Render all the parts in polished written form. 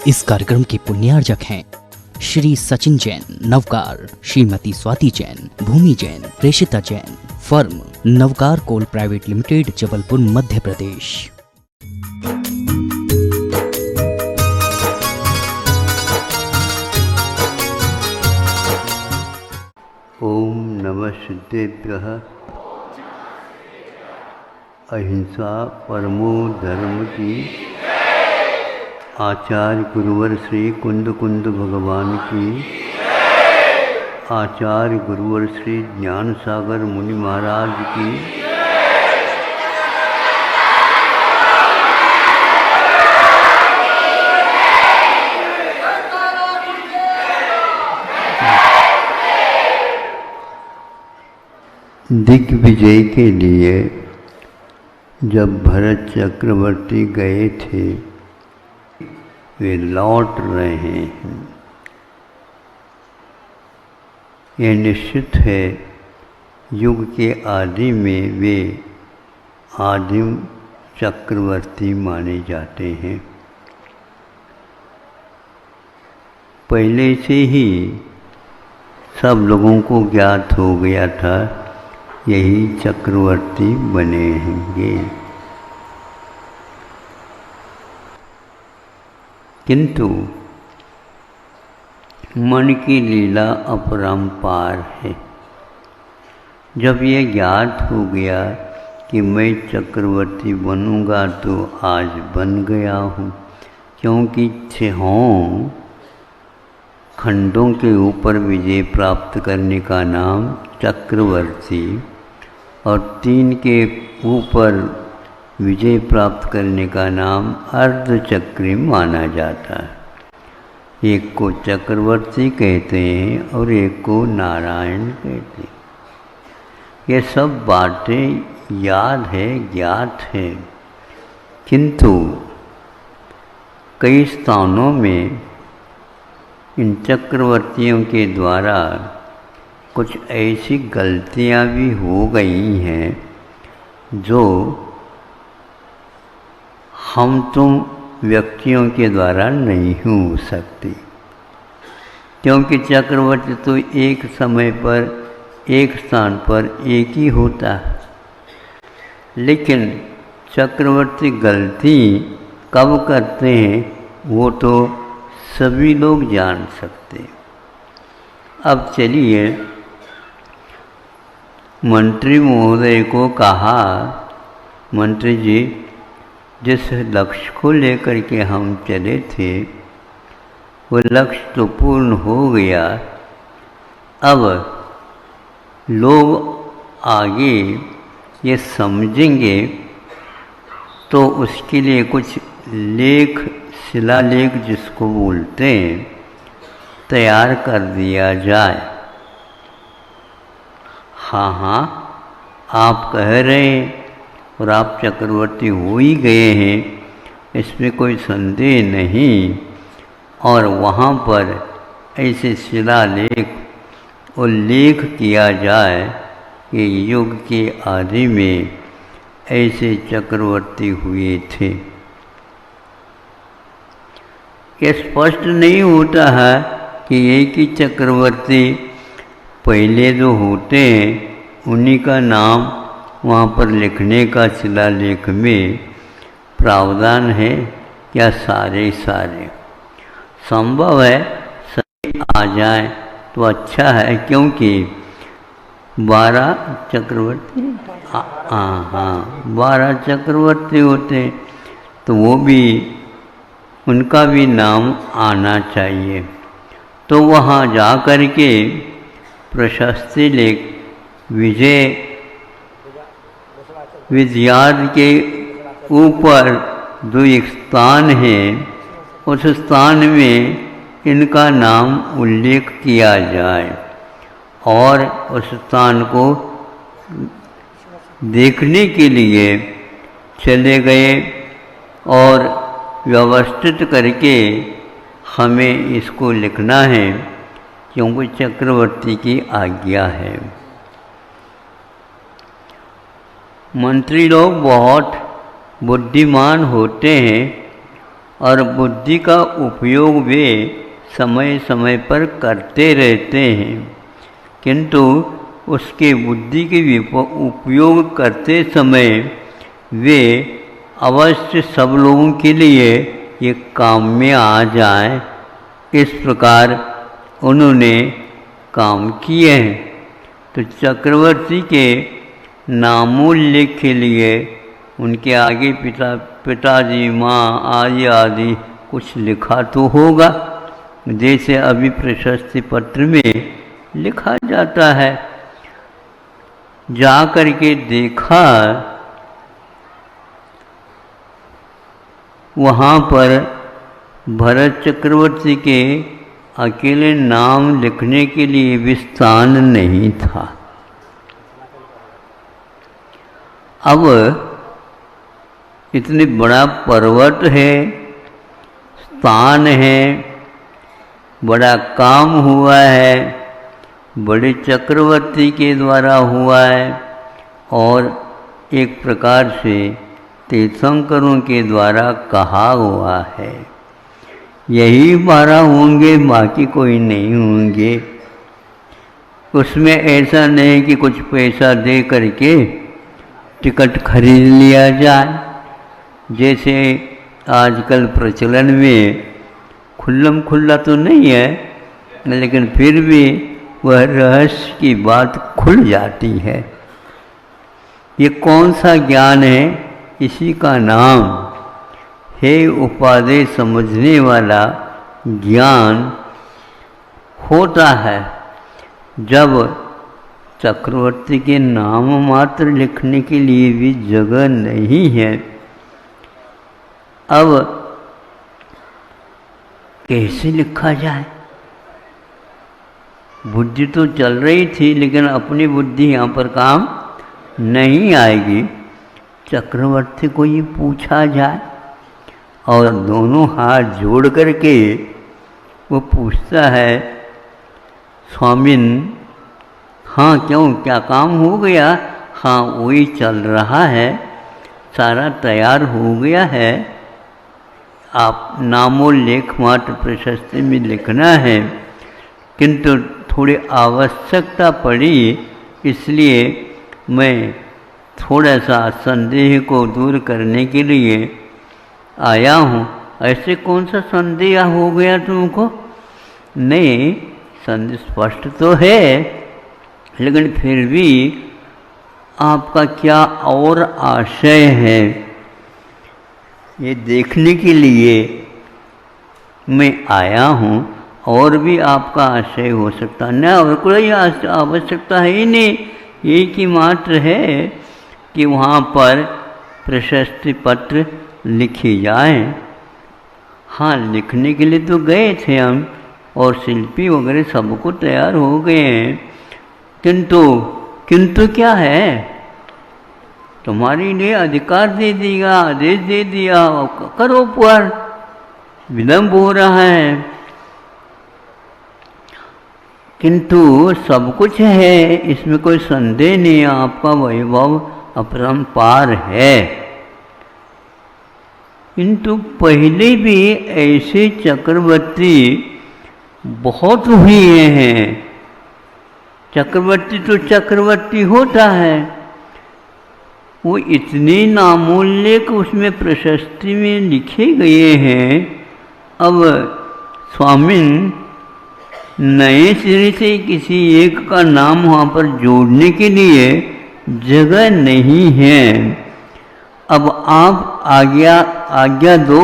इस कार्यक्रम के पुण्यार्जक हैं श्री सचिन जैन नवकार, श्रीमती स्वाति जैन, भूमि जैन, प्रेषिता जैन, फर्म नवकार कोल प्राइवेट लिमिटेड, जबलपुर, मध्य प्रदेश। ओम नमः सिद्धेभ्यः। अहिंसा परमो धर्म की। आचार्य गुरुवर श्री कुंद कुंद भगवान की। आचार्य गुरुवर श्री ज्ञान सागर मुनि महाराज की। दिग्विजय के लिए जब भरत चक्रवर्ती गए थे, वे लौट रहे हैं। यह निश्चित है, युग के आदि में वे आदिम चक्रवर्ती माने जाते हैं। पहले से ही सब लोगों को ज्ञात हो गया था, यही चक्रवर्ती बने होंगे। किंतु मन की लीला अपरंपार है। जब यह ज्ञात हो गया कि मैं चक्रवर्ती बनूंगा, तो आज बन गया हूँ, क्योंकि 6 खंडों के ऊपर विजय प्राप्त करने का नाम चक्रवर्ती और 3 के ऊपर विजय प्राप्त करने का नाम अर्धचक्री माना जाता है। एक को चक्रवर्ती कहते हैं और एक को नारायण कहते हैं। ये सब बातें याद है, ज्ञात है, किंतु कई स्थानों में इन चक्रवर्तियों के द्वारा कुछ ऐसी गलतियां भी हो गई हैं जो हम तुम व्यक्तियों के द्वारा नहीं हो सकती, क्योंकि चक्रवर्ती तो एक समय पर एक स्थान पर एक ही होता है। लेकिन चक्रवर्ती गलती कब करते हैं वो तो सभी लोग जान सकते हैं। अब चलिए, मंत्री महोदय को कहा, मंत्री जी, जिस लक्ष्य को लेकर के हम चले थे वो लक्ष्य तो पूर्ण हो गया। अब लोग आगे ये समझेंगे तो उसके लिए कुछ लेख, शिलालेख जिसको बोलते हैं, तैयार कर दिया जाए। हाँ, आप कह रहे हैं और आप चक्रवर्ती हो ही गए हैं, इसमें कोई संदेह नहीं। और वहाँ पर ऐसे शिलालेख उल्लेख किया जाए कि युग के आदि में ऐसे चक्रवर्ती हुए थे। ये स्पष्ट नहीं होता है कि एक ही चक्रवर्ती पहले जो होते हैं उन्हीं का नाम वहाँ पर लिखने का शिलालेख में प्रावधान है, या सारे संभव है सभी आ जाए तो अच्छा है, क्योंकि 12 चक्रवर्ती 12 चक्रवर्ती होते तो वो भी, उनका भी नाम आना चाहिए। तो वहाँ जा कर के प्रशस्ति लेख विजय विजयाद के ऊपर जो एक स्थान है, उस स्थान में इनका नाम उल्लेख किया जाए और उस स्थान को देखने के लिए चले गए और व्यवस्थित करके हमें इसको लिखना है, क्योंकि चक्रवर्ती की आज्ञा है। मंत्री लोग बहुत बुद्धिमान होते हैं और बुद्धि का उपयोग वे समय समय पर करते रहते हैं, किंतु उसके बुद्धि के उपयोग करते समय वे अवश्य सब लोगों के लिए ये काम में आ जाएं। इस प्रकार उन्होंने काम किए हैं। तो चक्रवर्ती के नामोल्लेख के लिए उनके आगे पिताजी, माँ आदि आदि कुछ लिखा तो होगा, जैसे अभी प्रशस्ति पत्र में लिखा जाता है। जा कर के देखा, वहाँ पर भरत चक्रवर्ती के अकेले नाम लिखने के लिए भी स्थान नहीं था। अब इतनी बड़ा पर्वत है, स्थान है, बड़ा काम हुआ है, बड़े चक्रवर्ती के द्वारा हुआ है और एक प्रकार से तीर्थंकरों के द्वारा कहा हुआ है। यही 12 होंगे, बाकी कोई नहीं होंगे। उसमें ऐसा नहीं कि कुछ पैसा दे करके टिकट खरीद लिया जाए, जैसे आजकल प्रचलन में खुल्लम खुल्ला तो नहीं है, लेकिन फिर भी वह रहस्य की बात खुल जाती है। ये कौन सा ज्ञान है? इसी का नाम है उपादेय समझने वाला ज्ञान होता है। जब चक्रवर्ती के नाम मात्र लिखने के लिए भी जगह नहीं है, अब कैसे लिखा जाए? बुद्धि तो चल रही थी, लेकिन अपनी बुद्धि यहाँ पर काम नहीं आएगी। चक्रवर्ती को ये पूछा जाए, और दोनों हाथ जोड़ करके वो पूछता है, स्वामिन, हाँ क्यों, क्या काम हो गया? हाँ वही चल रहा है, सारा तैयार हो गया है, आप नामोल्लेख मात्र प्रशस्ति में लिखना है, किंतु थोड़ी आवश्यकता पड़ी, इसलिए मैं थोड़ा सा संदेह को दूर करने के लिए आया हूँ। ऐसे कौन सा संदेह हो गया तुमको? नहीं, संदेह स्पष्ट तो है, लेकिन फिर भी आपका क्या और आशय है, ये देखने के लिए मैं आया हूँ। और भी आपका आशय हो सकता है, न और कोई आवश्यकता है ही नहीं, एक ही मात्र है कि वहाँ पर प्रशस्ति पत्र लिखी जाए। हाँ, लिखने के लिए तो गए थे हम, और शिल्पी वगैरह सबको तैयार हो गए हैं, किंतु क्या है? तुम्हारे लिए अधिकार दे दिया, आदेश दे दिया, करो, पर विलम्ब हो रहा है। किंतु सब कुछ है, इसमें कोई संदेह नहीं, आपका वैभव अपरंपार है। किंतु पहले भी ऐसे चक्रवर्ती बहुत हुए हैं। चक्रवर्ती तो चक्रवर्ती होता है, वो इतने नामोल्लेख उसमें प्रशस्ति में लिखे गए हैं। अब स्वामिन, नए सिरे से किसी एक का नाम वहाँ पर जोड़ने के लिए जगह नहीं है। अब आप आज्ञा दो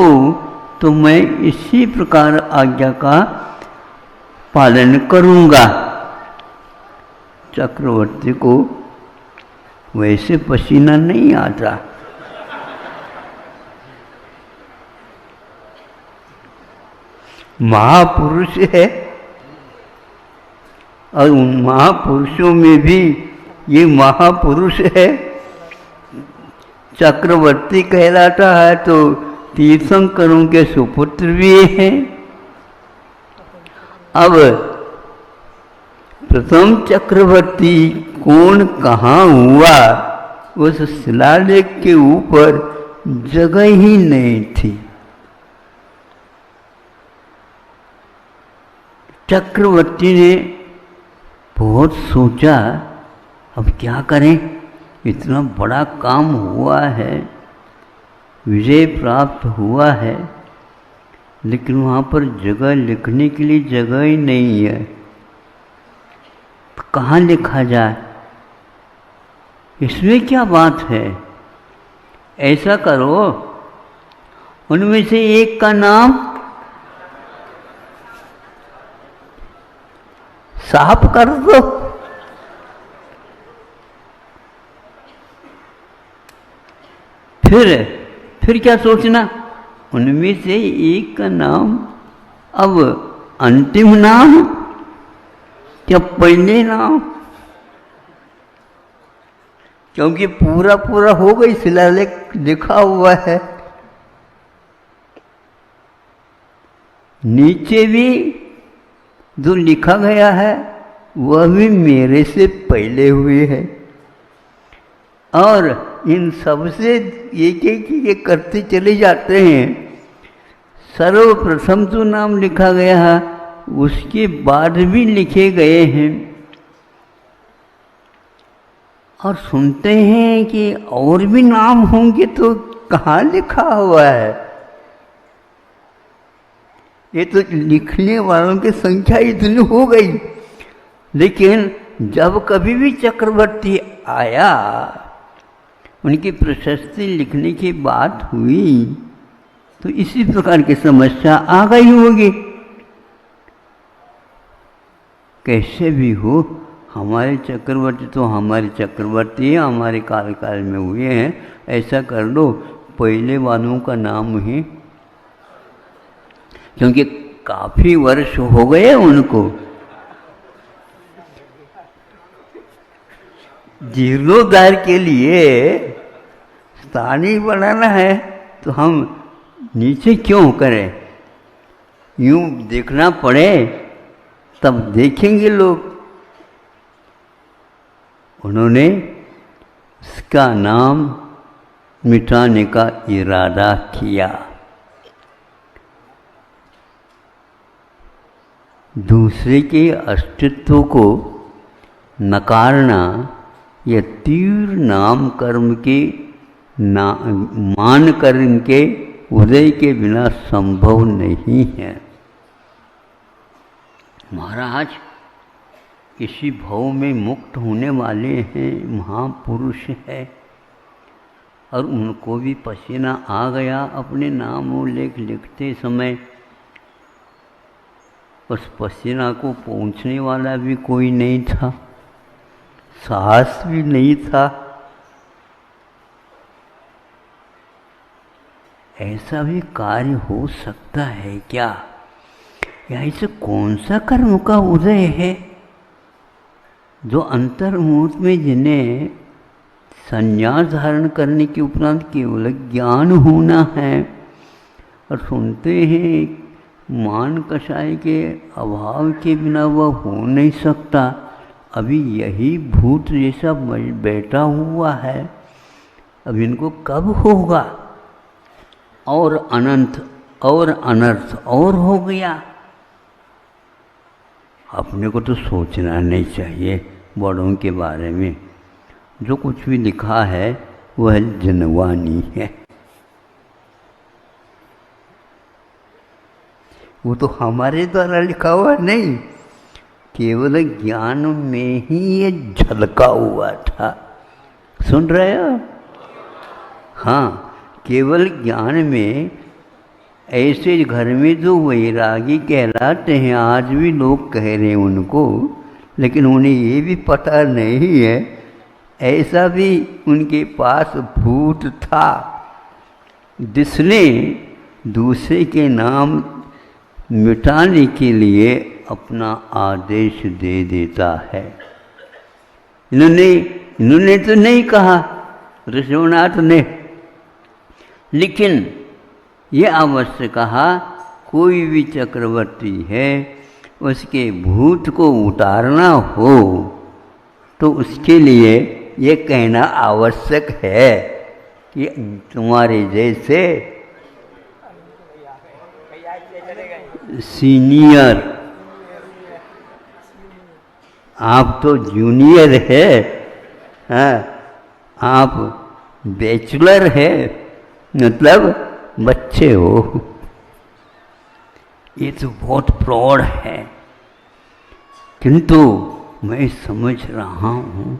तो मैं इसी प्रकार आज्ञा का पालन करूँगा। चक्रवर्ती को वैसे पसीना नहीं आता। महापुरुष है, और उन महापुरुषों में भी ये महापुरुष है। चक्रवर्ती कहलाता है तो तीर्थंकरों के सुपुत्र भी हैं। अब प्रथम चक्रवर्ती कौन कहाँ हुआ, उस शिलालेख के ऊपर जगह ही नहीं थी। चक्रवर्ती ने बहुत सोचा, अब क्या करें, इतना बड़ा काम हुआ है, विजय प्राप्त हुआ है, लेकिन वहाँ पर जगह लिखने के लिए जगह ही नहीं है, तो कहाँ लिखा जाए, इसमें क्या बात है। ऐसा करो, उनमें से एक का नाम साफ कर दो। फिर क्या सोचना, उनमें से एक का नाम, अब अंतिम नाम क्या पहले नाम, क्योंकि पूरा पूरा हो गई, शिलालेख लिखा हुआ है, नीचे भी जो लिखा गया है वह भी मेरे से पहले हुए है, और इन सबसे एक एक चीजें करते चले जाते हैं। सर्वप्रथम जो नाम लिखा गया है उसके बाद भी लिखे गए हैं, और सुनते हैं कि और भी नाम होंगे, तो कहाँ लिखा हुआ है। ये तो लिखने वालों की संख्या इतनी हो गई, लेकिन जब कभी भी चक्रवर्ती आया, उनकी प्रशस्ति लिखने की बात हुई, तो इसी प्रकार की समस्या आ गई होगी। कैसे भी हो, हमारे चक्रवर्ती तो हमारे चक्रवर्ती हैं, हमारे कार्यकाल में हुए हैं, ऐसा कर लो पहले वालों का नाम ही, क्योंकि काफी वर्ष हो गए उनको, जीर्णोद्धार के लिए स्थान ही बनाना है, तो हम नीचे क्यों करें, यूं देखना पड़े तब देखेंगे लोग। उन्होंने इसका नाम मिटाने का इरादा किया। दूसरे के अस्तित्व को नकारना यह तीव्र नाम कर्म के मान कर्म के उदय के बिना संभव नहीं है। महाराज इसी भव में मुक्त होने वाले हैं, महापुरुष है, और उनको भी पसीना आ गया अपने नाम और लेख लिखते समय। उस पसीना को पहुँचने वाला भी कोई नहीं था, साहस भी नहीं था। ऐसा भी कार्य हो सकता है क्या, या इसे कौन सा कर्म का उदय है जो अंतर्मुहूर्त में जिन्हें संन्यास धारण करने के उपरांत केवल ज्ञान होना है, और सुनते हैं मान कषाय के अभाव के बिना वह हो नहीं सकता। अभी यही भूत जैसा बैठा हुआ है, अब इनको कब होगा, और अनंत और अनर्थ और हो गया। अपने को तो सोचना नहीं चाहिए बड़ों के बारे में, जो कुछ भी लिखा है वह जनवानी है, वो तो हमारे द्वारा लिखा हुआ नहीं, केवल ज्ञान में ही ये झलका हुआ था। सुन रहे हो? हाँ, केवल ज्ञान में। ऐसे घर में जो वैरागी कहलाते हैं, आज भी लोग कह रहे हैं उनको, लेकिन उन्हें ये भी पता नहीं है ऐसा भी उनके पास भूत था जिसने दूसरे के नाम मिटाने के लिए अपना आदेश दे देता है। इन्होंने तो नहीं कहा ऋषभनाथ ने, लेकिन ये अवश्य कहा कोई भी चक्रवर्ती है उसके भूत को उतारना हो तो उसके लिए ये कहना आवश्यक है कि तुम्हारे जैसे सीनियर आप तो जूनियर है, हाँ, आप बैचलर है, मतलब बच्चे हो। ये तो बहुत प्रौढ़ है, किंतु मैं समझ रहा हूँ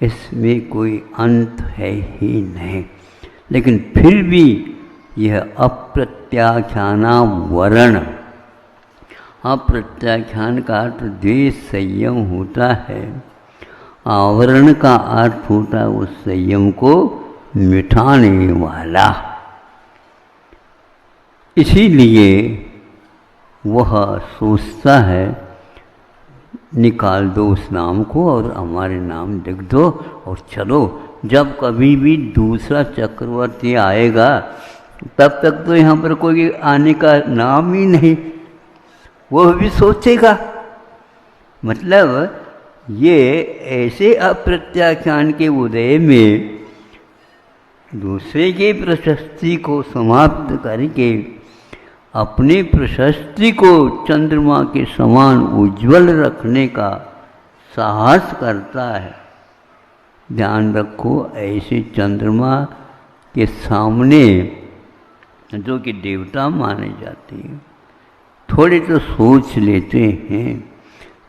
इसमें कोई अंत है ही नहीं। लेकिन फिर भी यह अप्रत्याख्याना वर्ण, अप्रत्याख्यान का अर्थ द्वेष संयम होता है, आवरण का अर्थ होता है उस संयम को मिटाने वाला। इसीलिए वह सोचता है निकाल दो उस नाम को और हमारे नाम लिख दो और चलो। जब कभी भी दूसरा चक्रवर्ती आएगा तब तक तो यहाँ पर कोई आने का नाम ही नहीं, वो भी सोचेगा। मतलब ये ऐसे अप्रत्याख्यान के उदय में दूसरे की प्रशस्ति को समाप्त करके अपनी प्रशस्ति को चंद्रमा के समान उज्जवल रखने का साहस करता है। ध्यान रखो, ऐसे चंद्रमा के सामने जो कि देवता माने जाते हैं, थोड़े तो सोच लेते हैं।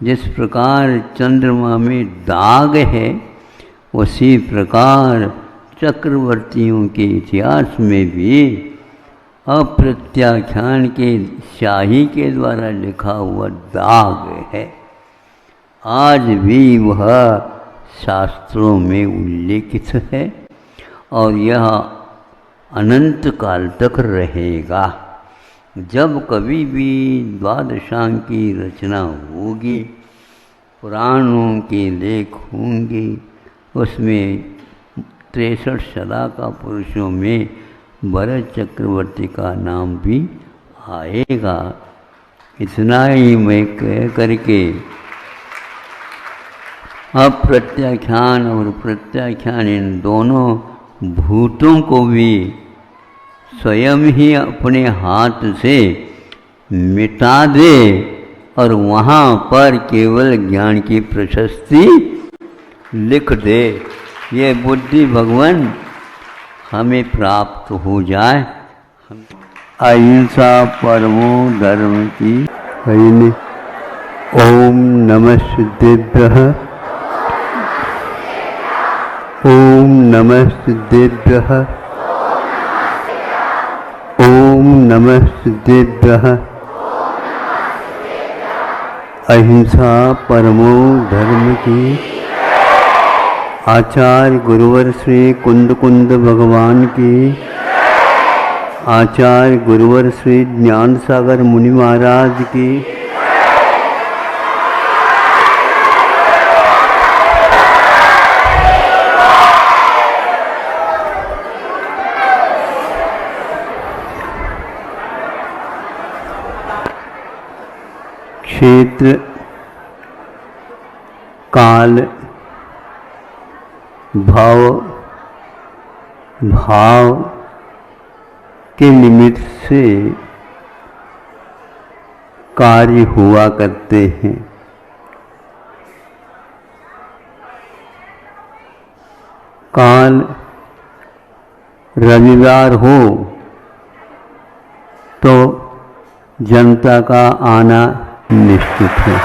जिस प्रकार चंद्रमा में दाग है, उसी प्रकार चक्रवर्तियों के इतिहास में भी अप्रत्याख्यान के शाही के द्वारा लिखा हुआ दाग है। आज भी वह शास्त्रों में उल्लेखित है और यह अनंत काल तक रहेगा। जब कभी भी द्वादशांग की रचना होगी, पुराणों के लेख होंगे, उसमें 63 सदा का पुरुषों में भरत चक्रवर्ती का नाम भी आएगा। इतना ही मैं कह करके अप्रत्याख्यान और प्रत्याख्यान इन दोनों भूतों को भी स्वयं ही अपने हाथ से मिटा दे और वहाँ पर केवल ज्ञान की प्रशस्ति लिख दे, ये बुद्धि भगवान हमें प्राप्त हो जाए। अहिंसा परमो धर्म की कहीने। ओम नमः सिद्धेभ्यः, ओम नमः सिद्धेभ्यः, ओम नमः सिद्धेभ्यः। अहिंसा परमो धर्म की। आचार्य गुरुवर श्री कुंद कुंद भगवान की। आचार्य गुरुवर श्री ज्ञान सागर मुनि महाराज की। क्षेत्र काल भाव के निमित्त से कार्य हुआ करते हैं। काल रविवार हो तो जनता का आना निश्चित है।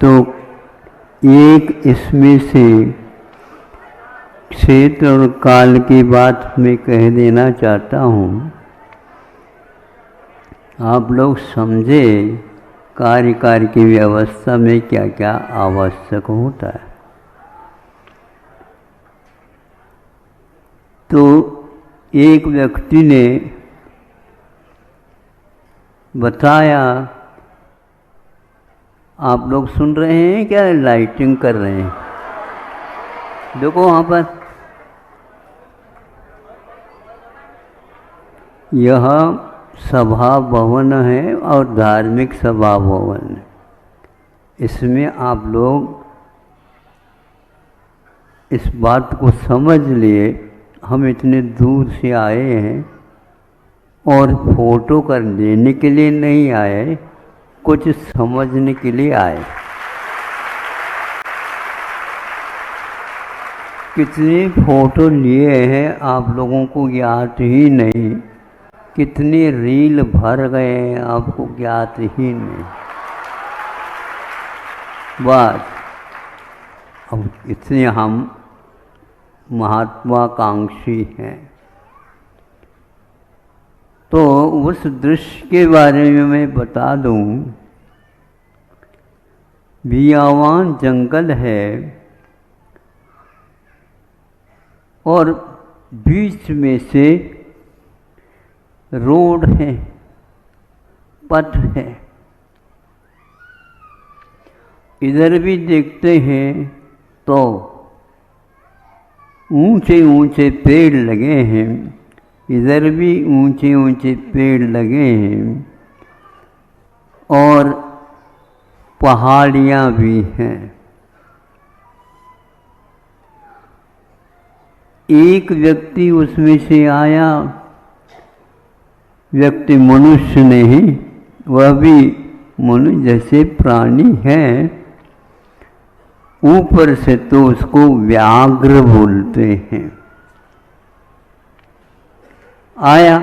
तो एक इसमें से क्षेत्र और काल की बात मैं कह देना चाहता हूँ। आप लोग समझे कार्य की व्यवस्था में क्या क्या आवश्यक होता है। तो एक व्यक्ति ने बताया, आप लोग सुन रहे हैं क्या? लाइटिंग कर रहे हैं, देखो वहाँ पर। यह सभा भवन है और धार्मिक सभा भवन है। इसमें आप लोग इस बात को समझ लिए, हम इतने दूर से आए हैं और फोटो कर लेने के लिए नहीं आए, कुछ समझने के लिए आए। कितने फोटो लिए हैं आप लोगों को ज्ञात ही नहीं, कितने रील भर गए हैं आपको ज्ञात ही नहीं। बस अब इतने हम महत्वाकांक्षी हैं। तो उस दृश्य के बारे में मैं बता दूं, बियावान जंगल है और बीच में से रोड है, पथ है। इधर भी देखते हैं तो ऊंचे ऊंचे पेड़ लगे हैं, इधर भी ऊंचे ऊंचे पेड़ लगे हैं और पहाड़ियाँ भी हैं। एक व्यक्ति उसमें से आया, व्यक्ति मनुष्य नहीं, वह भी मनुष्य जैसे प्राणी है। ऊपर से तो उसको व्याघ्र बोलते हैं। आया,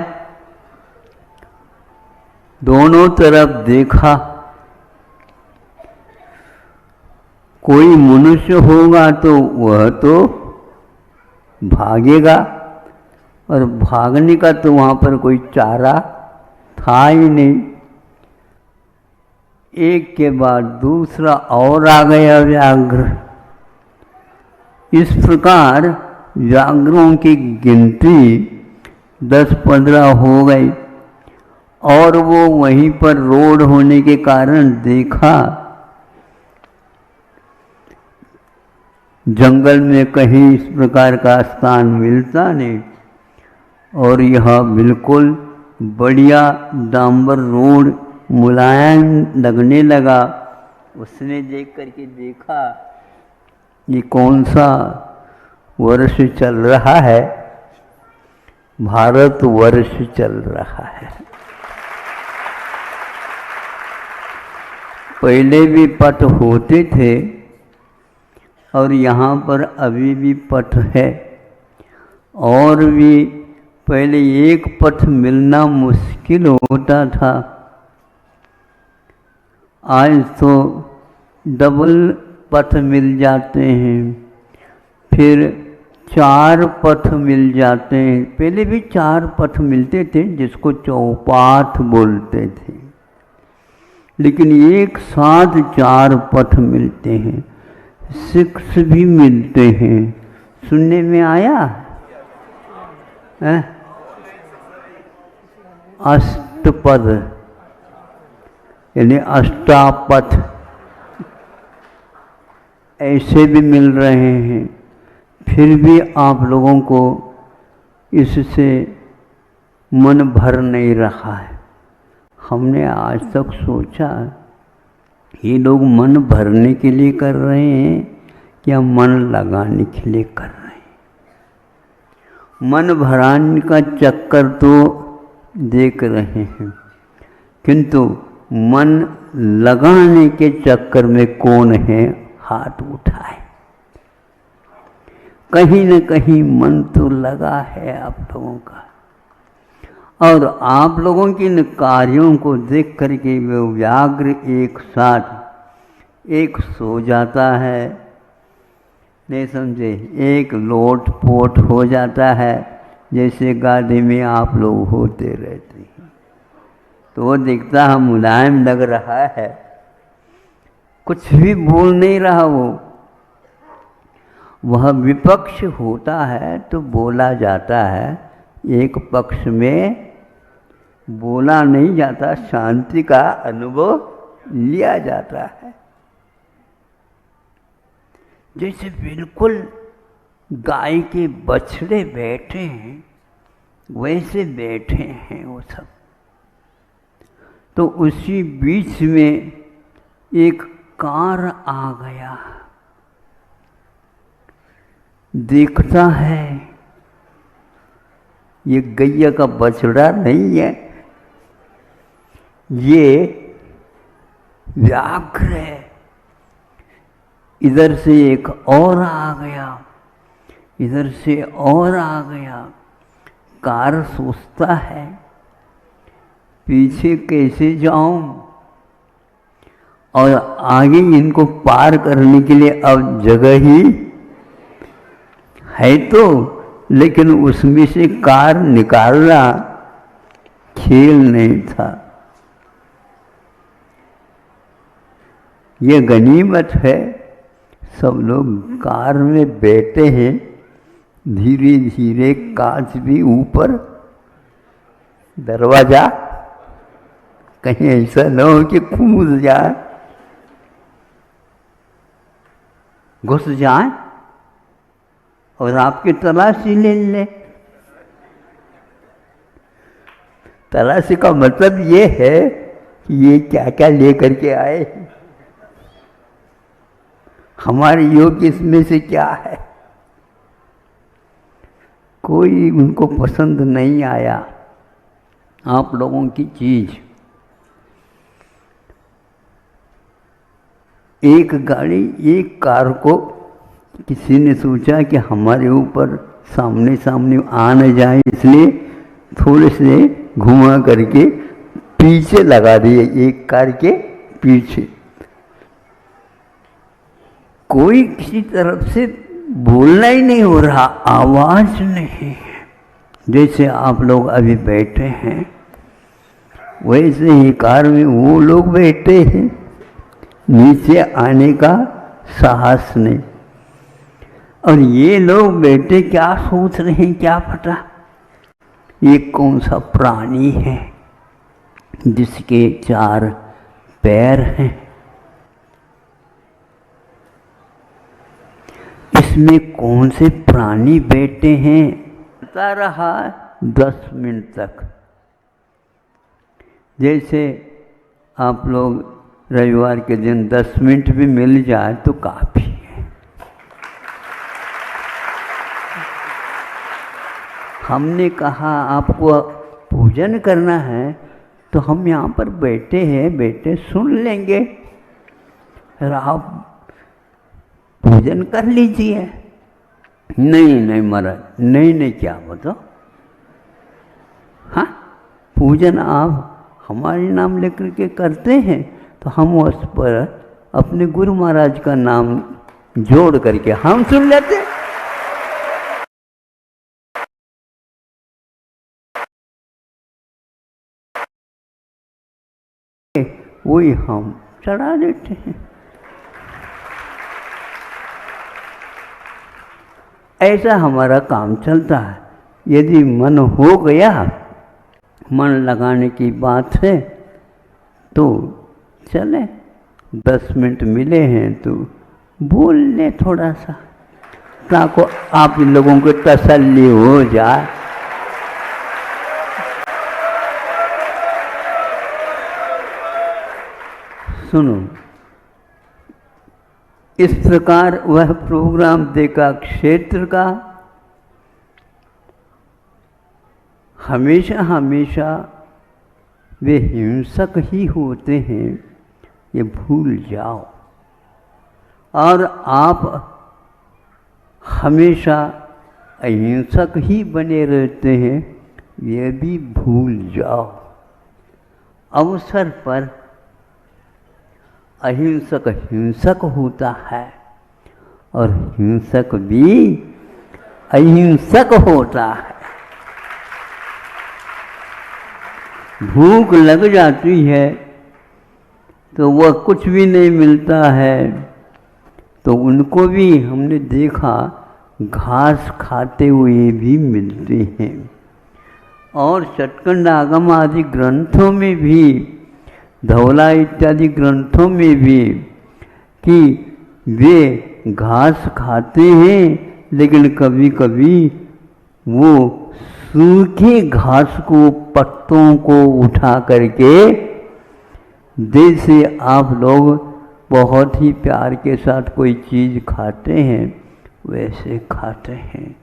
दोनों तरफ देखा, कोई मनुष्य होगा तो वह तो भागेगा, और भागने का तो वहाँ पर कोई चारा था ही नहीं। एक के बाद दूसरा और आ गया व्याघ्र। इस प्रकार व्याघ्रों की गिनती 10-15 हो गई, और वो वहीं पर रोड होने के कारण देखा जंगल में कहीं इस प्रकार का स्थान मिलता नहीं, और यह बिल्कुल बढ़िया डांबर रोड मुलायम लगने लगा। उसने देख करके देखा ये कौन सा वर्ष चल रहा है, भारत वर्ष चल रहा है। पहले भी पथ होते थे और यहाँ पर अभी भी पथ है, और भी पहले एक पथ मिलना मुश्किल होता था। आज तो डबल पथ मिल जाते हैं, फिर 4 पथ मिल जाते हैं। पहले भी 4 पथ मिलते थे जिसको चौपाथ बोलते थे, लेकिन एक साथ 4 पथ मिलते हैं, 6 भी मिलते हैं। सुनने में आया है? अष्टपद यानी अष्टापथ ऐसे भी मिल रहे हैं। फिर भी आप लोगों को इससे मन भर नहीं रहा है। हमने आज तक सोचा ये लोग मन भरने के लिए कर रहे हैं या मन लगाने के लिए कर रहे हैं। मन भराने का चक्कर तो देख रहे हैं, किंतु मन लगाने के चक्कर में कौन है, हाथ उठाए। कहीं न कहीं मन तो लगा है आप लोगों का, और आप लोगों के इन कार्यों को देख करके वो व्याघ्र एक साथ एक सो जाता है, नहीं समझे, एक लोट पोट हो जाता है, जैसे गाड़ी में आप लोग होते रहते हैं। तो वो दिखता है मुलायम लग रहा है, कुछ भी बोल नहीं रहा। वह विपक्ष होता है तो बोला जाता है, एक पक्ष में बोला नहीं जाता, शांति का अनुभव लिया जाता है। जैसे बिल्कुल गाय के बछड़े बैठे हैं वैसे बैठे हैं वो सब। तो उसी बीच में एक कार आ गया, देखता है ये गैया का बछड़ा नहीं है, ये व्याघ्र है। इधर से एक और आ गया, इधर से और आ गया। कार सोचता है पीछे कैसे जाऊं, और आगे इनको पार करने के लिए अब जगह ही है तो, लेकिन उसमें से कार निकालना खेल नहीं था। ये गनीमत है, सब लोग कार में बैठे हैं, धीरे धीरे कांच भी ऊपर, दरवाजा कहीं ऐसा न हो कि कूद जाए, घुस जाए और आपकी तलाशी ले ले। तलाशी का मतलब ये है कि ये क्या क्या लेकर के आए, हमारे योग इसमें से क्या है। कोई उनको पसंद नहीं आया आप लोगों की चीज। एक गाड़ी, एक कार को किसी ने सोचा कि हमारे ऊपर सामने सामने आ न जाए, इसलिए थोड़े से घुमा करके पीछे लगा दिए, एक कार के पीछे। कोई किसी तरफ से बोलना ही नहीं हो रहा, आवाज नहीं। जैसे आप लोग अभी बैठे हैं वैसे ही कार में वो लोग बैठे हैं, नीचे आने का साहस नहीं। और ये लोग बैठे क्या सोच रहे हैं क्या पता, ये कौन सा प्राणी है जिसके 4 पैर हैं, इसमें कौन से प्राणी बैठे हैं। बता रहा 10 मिनट तक। जैसे आप लोग रविवार के दिन 10 मिनट भी मिल जाए तो काफी है। हमने कहा आपको पूजन करना है तो हम यहाँ पर बैठे हैं, बैठे सुन लेंगे, फिर आप पूजन कर लीजिए। नहीं नहीं महाराज, नहीं नहीं, क्या बताओ। हाँ, पूजन आप हमारे नाम लेकर के करते हैं तो हम उस पर अपने गुरु महाराज का नाम जोड़ करके हम सुन लेते हैं। वही हम चढ़ा देते हैं। ऐसा हमारा काम चलता है। यदि मन हो गया, मन लगाने की बात है तो चले, 10 मिनट मिले हैं तो बोल ले थोड़ा सा, ताकि आप लोगों को तसल्ली हो जाए। सुनो, इस प्रकार वह प्रोग्राम देखा क्षेत्र का। हमेशा हमेशा वे हिंसक ही होते हैं, ये भूल जाओ। और आप हमेशा अहिंसक ही बने रहते हैं, ये भी भूल जाओ। अवसर पर अहिंसक हिंसक होता है और हिंसक भी अहिंसक होता है। भूख लग जाती है तो वह कुछ भी नहीं मिलता है, तो उनको भी हमने देखा घास खाते हुए भी मिलते हैं। और चटकंड आगम आदि ग्रंथों में भी, धौला इत्यादि ग्रंथों में भी, कि वे घास खाते हैं, लेकिन कभी कभी वो सूखे घास को, पत्तों को उठा करके, जैसे आप लोग बहुत ही प्यार के साथ कोई चीज़ खाते हैं वैसे खाते हैं।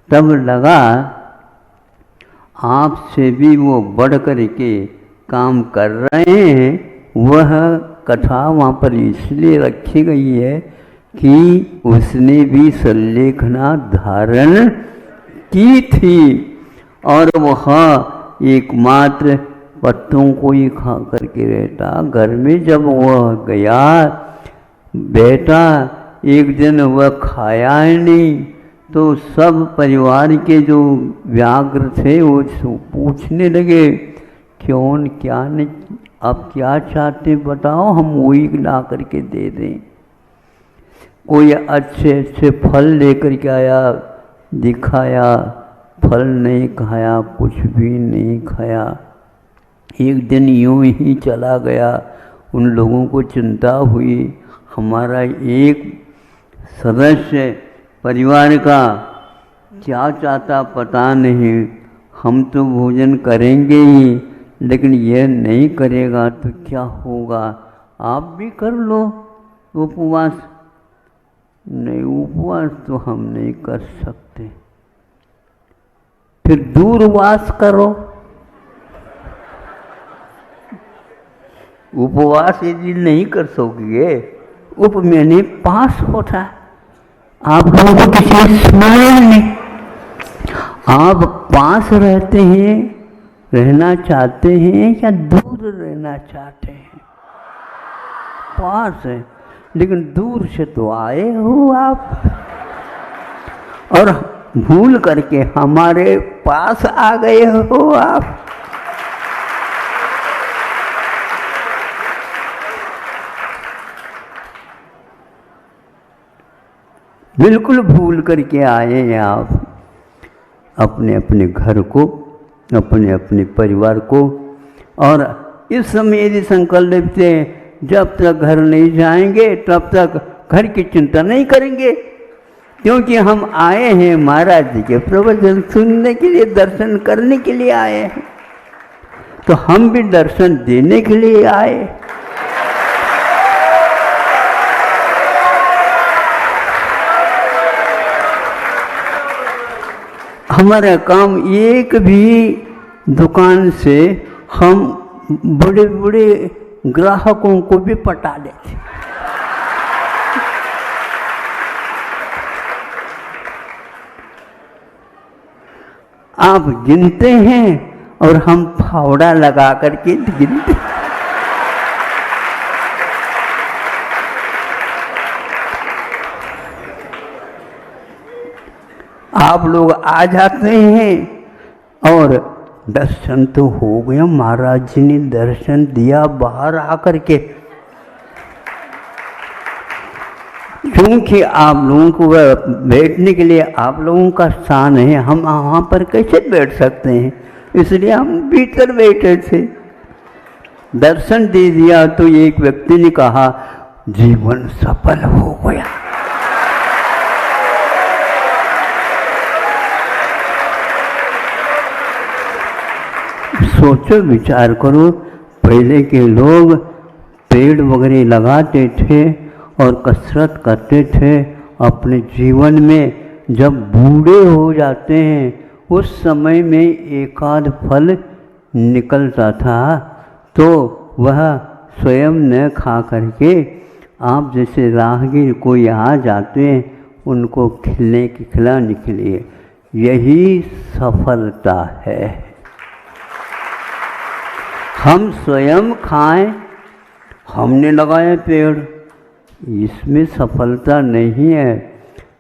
तब लगा आपसे भी वो बढ़ कर के काम कर रहे हैं। वह कथा वहाँ पर इसलिए रखी गई है कि उसने भी संलेखना धारण की थी और वह एकमात्र पत्तों को ही खा करके रहता। घर में जब वह गया बैठा, एक दिन वह खाया ही नहीं, तो सब परिवार के जो व्याघ्र थे वो पूछने लगे, क्यों, क्या नहीं, आप क्या चाहते बताओ, हम वही ला करके दे दें। कोई अच्छे अच्छे फल लेकर के आया, दिखाया, फल नहीं खाया, कुछ भी नहीं खाया। एक दिन यूं ही चला गया। उन लोगों को चिंता हुई, हमारा एक सदस्य परिवार का क्या चाहता पता नहीं, हम तो भोजन करेंगे ही, लेकिन यह नहीं करेगा तो क्या होगा, आप भी कर लो उपवास। नहीं, उपवास तो हम नहीं कर सकते। फिर दूरवास करो। उपवास यदि नहीं कर सकोगे, उप मैंने पास होता है। आप लोगों को किसी स्मरण नहीं, आप पास रहते हैं, रहना चाहते हैं या दूर रहना चाहते हैं? पास है, लेकिन दूर से तो आए हो आप, और भूल करके हमारे पास आ गए हो आप। बिल्कुल भूल करके आए हैं आप अपने अपने घर को, अपने अपने परिवार को। और इस समय यदि संकल्प से जब तक घर नहीं जाएंगे तब तक घर की चिंता नहीं करेंगे, क्योंकि हम आए हैं महाराज जी के प्रवचन सुनने के लिए, दर्शन करने के लिए आए हैं, तो हम भी दर्शन देने के लिए आए। हमारा काम एक भी दुकान से हम बड़े बड़े ग्राहकों को भी पटा लेते। आप गिनते हैं और हम फावड़ा लगा करके गिनते। आप लोग आ जाते हैं और दर्शन तो हो गया, महाराज जी ने दर्शन दिया बाहर आकर के। क्योंकि आप लोगों को बैठने के लिए आप लोगों का स्थान है, हम वहाँ पर कैसे बैठ सकते हैं, इसलिए हम भीतर बैठे थे। दर्शन दे दिया तो एक व्यक्ति ने कहा, जीवन सफल हो गया। सोचो, विचार करो, पहले के लोग पेड़ वगैरह लगाते थे और कसरत करते थे अपने जीवन में। जब बूढ़े हो जाते हैं उस समय में एक आध फल निकलता था तो वह स्वयं न खा करके आप जैसे राहगीर को यहाँ जाते हैं उनको खिलाने के लिए, यही सफलता है। हम स्वयं खाएं, हमने लगाए पेड़, इसमें सफलता नहीं है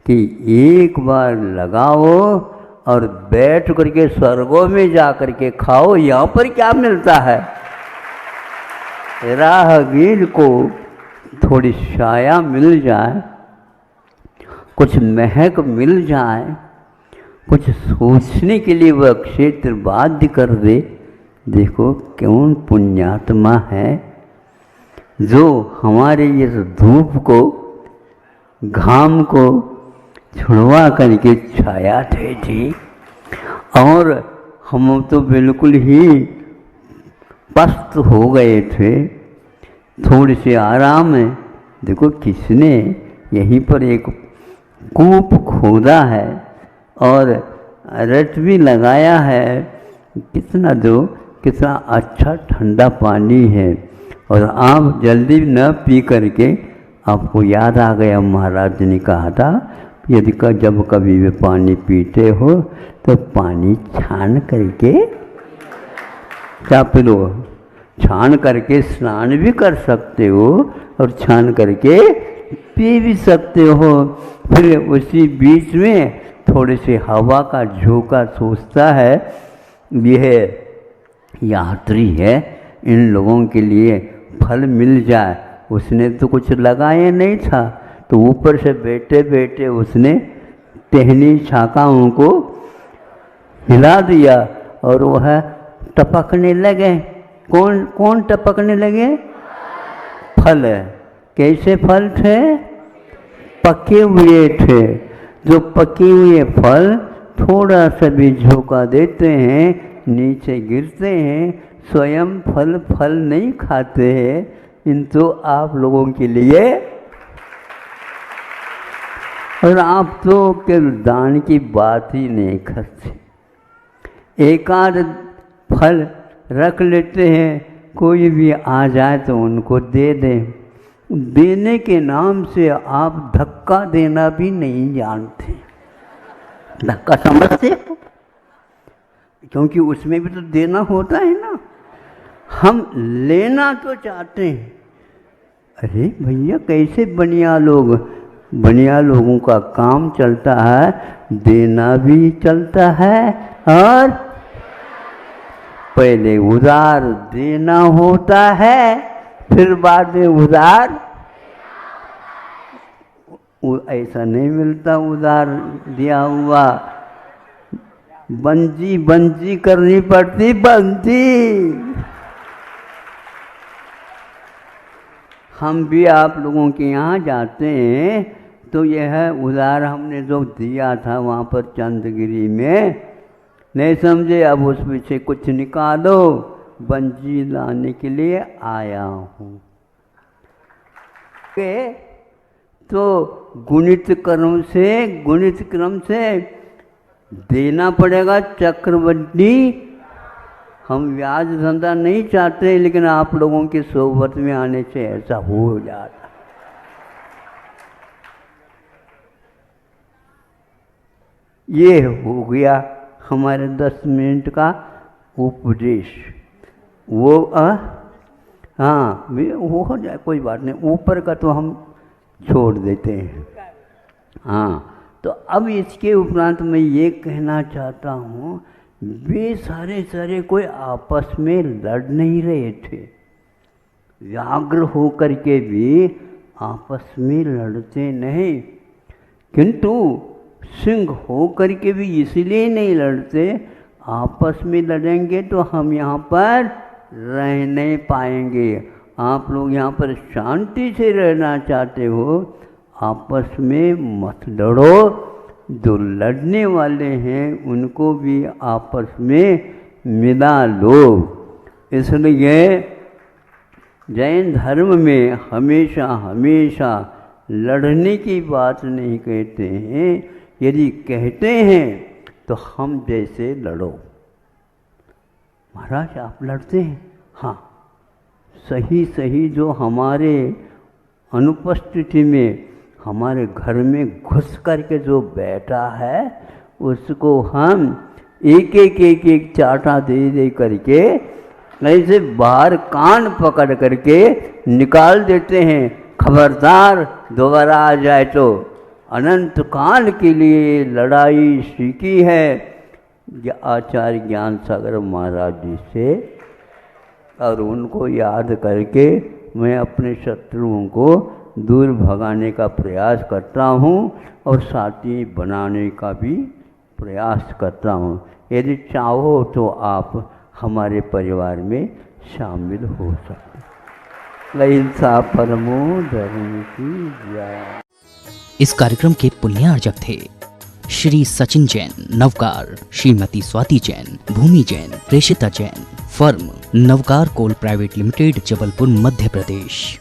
कि एक बार लगाओ और बैठ करके स्वर्गों में जा करके खाओ। यहाँ पर क्या मिलता है? राहगीर को थोड़ी छाया मिल जाए, कुछ महक मिल जाए, कुछ सोचने के लिए वह क्षेत्र बाध्य कर दे। देखो कौन पुण्यात्मा है जो हमारे इस धूप को, घाम को छुड़वा करके छाया दे दी। और हम तो बिल्कुल ही पस्त हो गए थे, थोड़ी सी आराम है। देखो किसने यहीं पर एक कूप खोदा है और रट भी लगाया है कितना दो, कितना अच्छा ठंडा पानी है। और आप जल्दी न पी करके, आपको याद आ गया महाराज ने कहा था यदि जब कभी भी पानी पीते हो तो पानी छान करके क्या पी लो, छान करके स्नान भी कर सकते हो और छान करके पी भी सकते हो। फिर उसी बीच में थोड़ी सी हवा का झोंका सोचता है, यह यात्री है, इन लोगों के लिए फल मिल जाए। उसने तो कुछ लगाया नहीं था, तो ऊपर से बैठे बैठे उसने टहनी छाकाओं को हिला दिया और वह टपकने लगे। कौन कौन टपकने लगे? फल। कैसे फल थे? पके हुए थे। जो पके हुए फल थोड़ा सा भी झोंका देते हैं नीचे गिरते हैं, स्वयं फल नहीं खाते हैं। इन तो आप लोगों के लिए, और आप तो केवल दान की बात ही नहीं करते, एक आध फल रख लेते हैं, कोई भी आ जाए तो उनको दे दें। देने के नाम से आप धक्का देना भी नहीं जानते। धक्का समझते हो? क्योंकि उसमें भी तो देना होता है ना। हम लेना तो चाहते हैं। अरे भैया, कैसे बनिया लोगों का काम चलता है, देना भी चलता है और पहले उधार देना होता है, फिर बाद में उधार। ऐसा नहीं मिलता उधार दिया हुआ, बंजी करनी पड़ती, बंजी। हम भी आप लोगों के यहाँ जाते हैं तो यह उधार हमने जो दिया था वहाँ पर चंदगिरी में, नहीं समझे, अब उस पीछे कुछ निकालो, बंजी लाने के लिए आया हूँ। तो गुणित क्रम से देना पड़ेगा चक्रवृद्धि। हम ब्याज धंधा नहीं चाहते, लेकिन आप लोगों की सोबत में आने से ऐसा हो जाता। ये हो गया हमारे 10 मिनट का उपदेश। वो हाँ, वो हो जाए, कोई बात नहीं, ऊपर का तो हम छोड़ देते हैं। हाँ, तो अब इसके उपरांत मैं ये कहना चाहता हूँ, वे सारे कोई आपस में लड़ नहीं रहे थे। व्याघ्र हो करके भी आपस में लड़ते नहीं, किंतु सिंह हो करके भी इसलिए नहीं लड़ते, आपस में लड़ेंगे तो हम यहाँ पर रह नहीं पाएंगे। आप लोग यहाँ पर शांति से रहना चाहते हो, आपस में मत लड़ो। जो लड़ने वाले हैं उनको भी आपस में मिला लो। इसलिए जैन धर्म में हमेशा लड़ने की बात नहीं कहते हैं। यदि कहते हैं तो हम जैसे लड़ो। महाराज, आप लड़ते हैं? हाँ, सही जो हमारे अनुपस्थिति में हमारे घर में घुस करके जो बैठा है, उसको हम एक चाटा दे करके ऐसे बाहर कान पकड़ करके निकाल देते हैं। खबरदार, दोबारा आ जाए तो अनंत काल के लिए लड़ाई सीखी है आचार्य ज्ञान सागर महाराज जी से, और उनको याद करके मैं अपने शत्रुओं को दूर भगाने का प्रयास करता हूँ और साथी बनाने का भी प्रयास करता हूँ। यदि चाहो तो आप हमारे परिवार में शामिल हो सकते। अहिंसा परमो धर्म की जय। इस कार्यक्रम के पुण्यार्जक थे श्री सचिन जैन नवकार, श्रीमती स्वाति जैन, भूमि जैन, प्रेषिता जैन, फर्म नवकार कोल प्राइवेट लिमिटेड, जबलपुर, मध्य प्रदेश।